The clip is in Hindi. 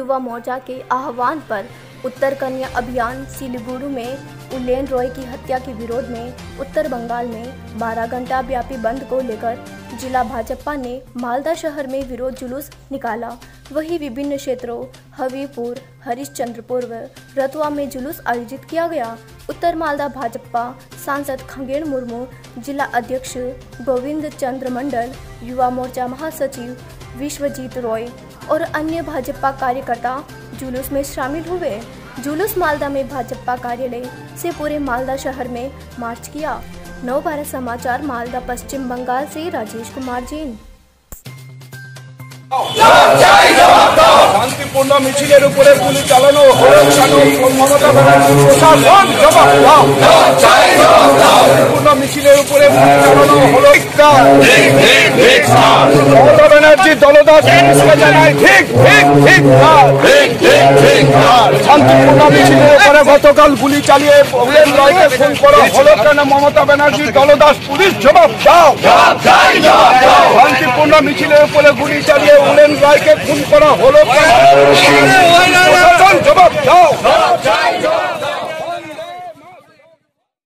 युवा मोर्चा के आह्वान पर उत्तर कन्या अभियान सिलीगुड़ी में उलेन रॉय की हत्या के विरोध में उत्तर बंगाल में 12 घंटा व्यापी बंद को लेकर जिला भाजपा ने मालदा शहर में विरोध जुलूस निकाला। वहीं विभिन्न क्षेत्रों हबीबपुर, हरिश्चंद्रपुर व रतुआ में जुलूस आयोजित किया गया। उत्तर मालदा भाजपा सांसद खगेन मुर्मू, जिला अध्यक्ष गोविंद चंद्र मंडल, युवा मोर्चा महासचिव विश्वजीत रॉय और अन्य भाजपा कार्यकर्ता जुलूस में शामिल हुए। जुलूस मालदा में भाजपा कार्यालय से पूरे मालदा शहर में मार्च किया। नवभारत समाचार मालदा पश्चिम बंगाल से राजेश कुमार जैन। শান্তিপূর্ণ মিছিলের উপরে গুলি চালানো হলো কেন? মমতা ব্যানার্জি প্রশাসন জবাব দাও। শান্তিপূর্ণ মিছিলের উপরে গুলি চালানো হলো মমতা ব্যানার্জি দলদাস পুলিশকে জানায় ঠিক ঠিক ঠিক শান্তিপূর্ণ মিছিলের উপরে গতকাল গুলি চালিয়ে উলেন রয়কে খুন করা হলো কেন? মমতা ব্যানার্জি দলদাস পুলিশ জবাব দাও। শান্তিপূর্ণ মিছিলের উপরে গুলি চালিয়ে উলেন রয়কে খুন করা হলো কেন?